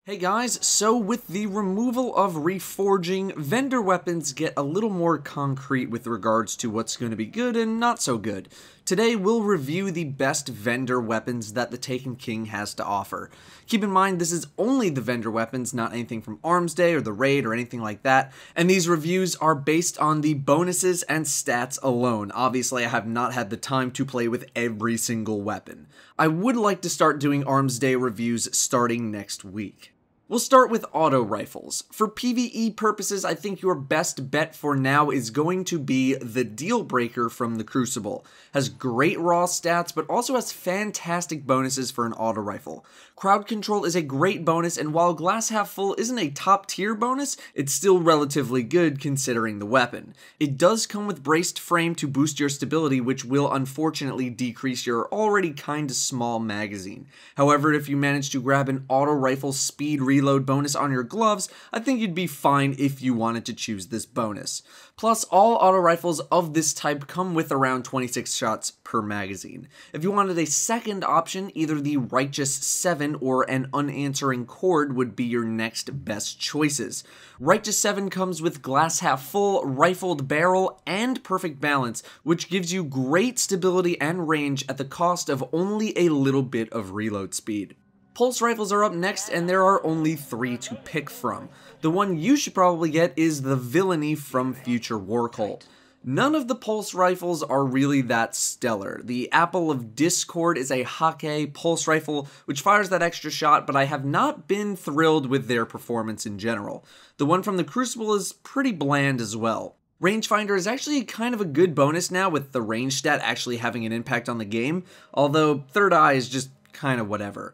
Hey guys, so with the removal of Reforging, vendor weapons get a little more concrete with regards to what's going to be good and not so good. Today we'll review the best vendor weapons that the Taken King has to offer. Keep in mind this is only the vendor weapons, not anything from Arms Day or the Raid or anything like that, and these reviews are based on the bonuses and stats alone. Obviously I have not had the time to play with every single weapon. I would like to start doing Arms Day reviews starting next week. We'll start with auto rifles. For PvE purposes, I think your best bet for now is going to be the Dealbreaker from the Crucible. Has great raw stats, but also has fantastic bonuses for an auto rifle. Crowd control is a great bonus, and while glass half full isn't a top tier bonus, it's still relatively good considering the weapon. It does come with braced frame to boost your stability, which will unfortunately decrease your already kinda small magazine. However, if you manage to grab an auto rifle speed reload bonus on your gloves, I think you'd be fine if you wanted to choose this bonus. Plus, all auto rifles of this type come with around 26 shots per magazine. If you wanted a second option, either the Righteous 7 or an Unanswering Chord would be your next best choices. Righteous 7 comes with glass half full, rifled barrel, and perfect balance, which gives you great stability and range at the cost of only a little bit of reload speed. Pulse rifles are up next, and there are only 3 to pick from. The one you should probably get is the Villainy from Future War Cult. None of the pulse rifles are really that stellar. The Apple of Discord is a Hake pulse rifle, which fires that extra shot, but I have not been thrilled with their performance in general. The one from the Crucible is pretty bland as well. Rangefinder is actually kind of a good bonus now, with the range stat actually having an impact on the game, although Third Eye is just kind of whatever.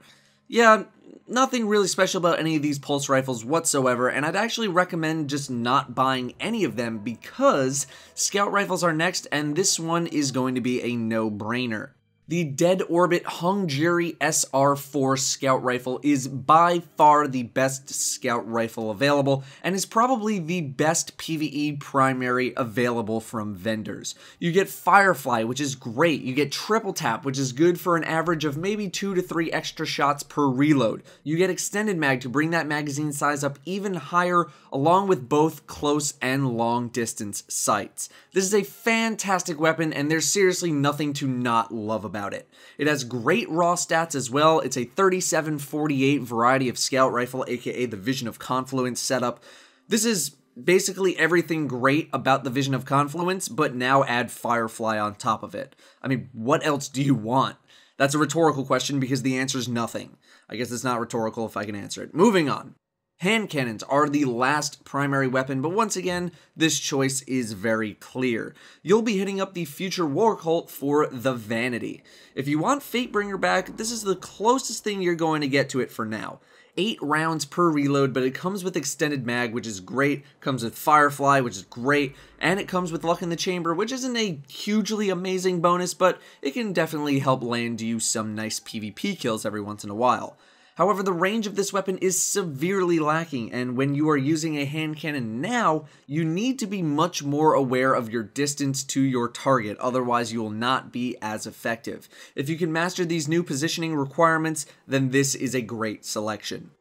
Yeah, nothing really special about any of these pulse rifles whatsoever, and I'd actually recommend just not buying any of them because scout rifles are next, and this one is going to be a no-brainer. The Dead Orbit Hung Jury SR4 scout rifle is by far the best scout rifle available, and is probably the best PvE primary available from vendors. You get Firefly, which is great. You get Triple Tap, which is good for an average of maybe 2 to 3 extra shots per reload. You get Extended Mag to bring that magazine size up even higher, along with both close and long distance sights. This is a fantastic weapon, and there's seriously nothing to not love about it. It has great raw stats as well. It's a 37-48 variety of scout rifle, aka the Vision of Confluence setup. This is basically everything great about the Vision of Confluence, but now add Firefly on top of it. I mean, what else do you want? That's a rhetorical question because the answer is nothing. I guess it's not rhetorical if I can answer it. Moving on. Hand cannons are the last primary weapon, but once again, this choice is very clear. You'll be hitting up the Future War Cult for the Vanity. If you want Fatebringer back, this is the closest thing you're going to get to it for now. 8 rounds per reload, but it comes with Extended Mag, which is great, comes with Firefly, which is great, and it comes with Luck in the Chamber, which isn't a hugely amazing bonus, but it can definitely help land you some nice PvP kills every once in a while. However, the range of this weapon is severely lacking, and when you are using a hand cannon now, you need to be much more aware of your distance to your target, otherwise you will not be as effective. If you can master these new positioning requirements, then this is a great selection.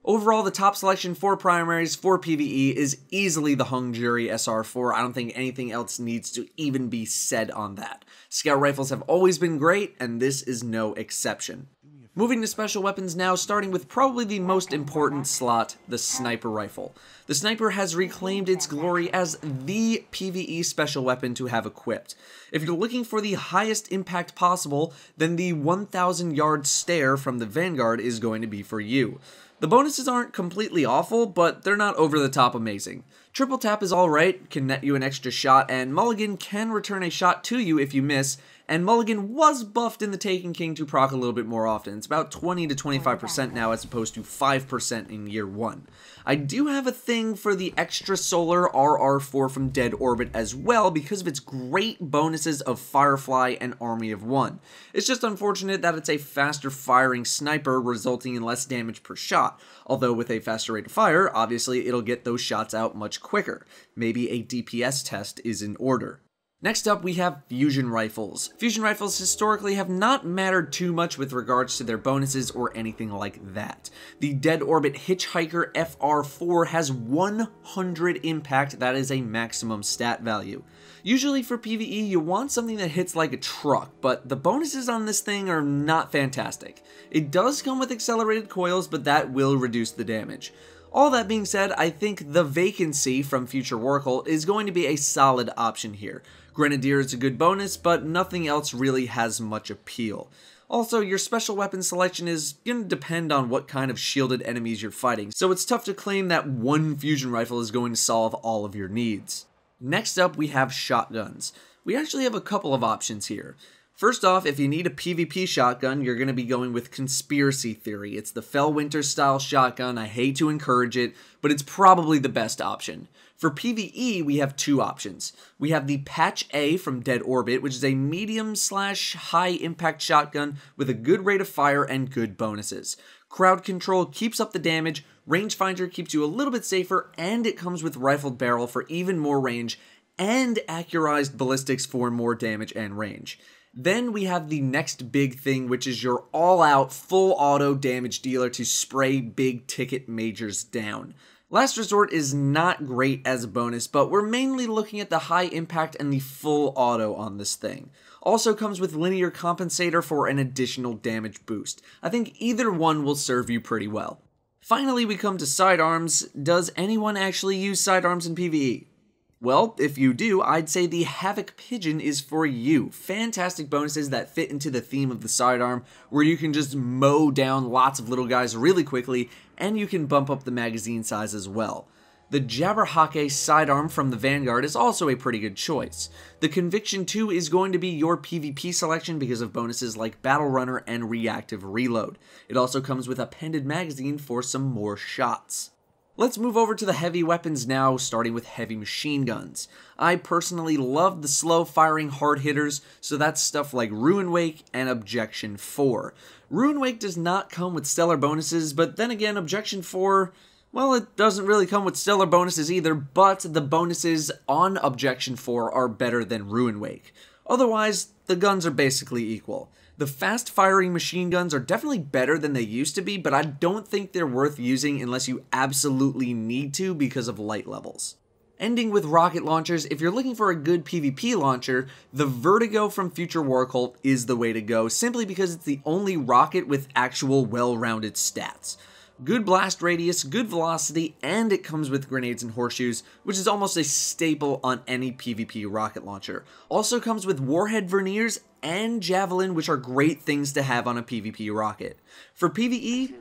Overall, the top selection for primaries for PvE is easily the Hung Jury SR4. I don't think anything else needs to even be said on that. Scout rifles have always been great, and this is no exception. Moving to special weapons now, starting with probably the most important slot, the sniper rifle. The sniper has reclaimed its glory as the PvE special weapon to have equipped. If you're looking for the highest impact possible, then the 1,000 yard stare from the Vanguard is going to be for you. The bonuses aren't completely awful, but they're not over the top amazing. Triple Tap is alright, can net you an extra shot, and Mulligan can return a shot to you if you miss, and Mulligan was buffed in the Taken King to proc a little bit more often. It's about 20 to 25% now as opposed to 5% in year 1. I do have a thing for the extra solar RR4 from Dead Orbit as well because of its great bonuses of Firefly and Army of One. It's just unfortunate that it's a faster firing sniper resulting in less damage per shot, although with a faster rate of fire, obviously it'll get those shots out much quicker. Maybe a DPS test is in order. Next up, we have fusion rifles. Fusion rifles historically have not mattered too much with regards to their bonuses or anything like that. The Dead Orbit Hitchhiker FR4 has 100 impact, that is a maximum stat value. Usually for PvE, you want something that hits like a truck, but the bonuses on this thing are not fantastic. It does come with accelerated coils, but that will reduce the damage. All that being said, I think the Vacancy from Future Warcult is going to be a solid option here. Grenadier is a good bonus, but nothing else really has much appeal. Also, your special weapon selection is going to depend on what kind of shielded enemies you're fighting, so it's tough to claim that one fusion rifle is going to solve all of your needs. Next up, we have shotguns. We actually have a couple of options here. First off, if you need a PvP shotgun, you're going to be going with Conspiracy Theory. It's the Fellwinter style shotgun. I hate to encourage it, but it's probably the best option. For PvE, we have two options. We have the Patch A from Dead Orbit, which is a medium/high impact shotgun with a good rate of fire and good bonuses. Crowd control keeps up the damage, rangefinder keeps you a little bit safer, and it comes with rifled barrel for even more range, and accurized ballistics for more damage and range. Then we have the next big thing, which is your all-out, full auto damage dealer to spray big ticket majors down. Last Resort is not great as a bonus, but we're mainly looking at the high impact and the full auto on this thing. Also comes with linear compensator for an additional damage boost. I think either one will serve you pretty well. Finally, we come to sidearms. Does anyone actually use sidearms in PvE? Well, if you do, I'd say the Havoc Pigeon is for you. Fantastic bonuses that fit into the theme of the sidearm, where you can just mow down lots of little guys really quickly, and you can bump up the magazine size as well. The Jabberhake sidearm from the Vanguard is also a pretty good choice. The Conviction 2 is going to be your PvP selection because of bonuses like Battle Runner and Reactive Reload. It also comes with a pended magazine for some more shots. Let's move over to the heavy weapons now, starting with heavy machine guns. I personally love the slow-firing hard hitters, so that's stuff like Ruin Wake and Objection 4. Ruin Wake does not come with stellar bonuses, but then again, Objection 4, well, it doesn't really come with stellar bonuses either, but the bonuses on Objection 4 are better than Ruin Wake. Otherwise, the guns are basically equal. The fast-firing machine guns are definitely better than they used to be, but I don't think they're worth using unless you absolutely need to because of light levels. Ending with rocket launchers, if you're looking for a good PvP launcher, the Vertigo from Future Warcult is the way to go, simply because it's the only rocket with actual well-rounded stats. Good blast radius, good velocity, and it comes with grenades and horseshoes, which is almost a staple on any PvP rocket launcher. Also comes with warhead verniers and javelin, which are great things to have on a PvP rocket. For PvE,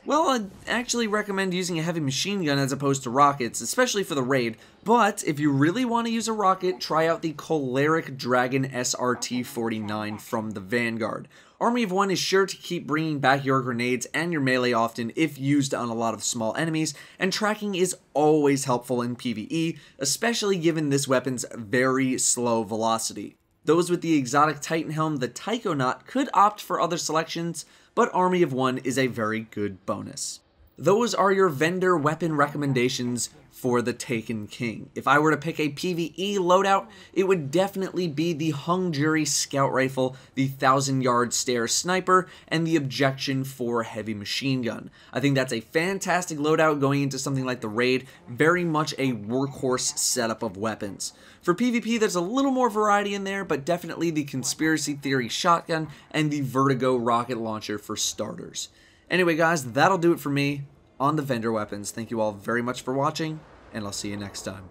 well, I'd actually recommend using a heavy machine gun as opposed to rockets, especially for the raid, but if you really want to use a rocket, try out the Choleric Dragon SRT-49 from the Vanguard. Army of One is sure to keep bringing back your grenades and your melee often if used on a lot of small enemies, and tracking is always helpful in PvE, especially given this weapon's very slow velocity. Those with the exotic Titan Helm, the Taikonaut, could opt for other selections, but Army of One is a very good bonus. Those are your vendor weapon recommendations for the Taken King. If I were to pick a PvE loadout, it would definitely be the Hung Jury Scout Rifle, the 1000-yard stare sniper, and the Objection 4 heavy machine gun. I think that's a fantastic loadout going into something like the raid, very much a workhorse setup of weapons. For PvP, there's a little more variety in there, but definitely the Conspiracy Theory shotgun and the Vertigo rocket launcher for starters. Anyway guys, that'll do it for me on the vendor weapons. Thank you all very much for watching, and I'll see you next time.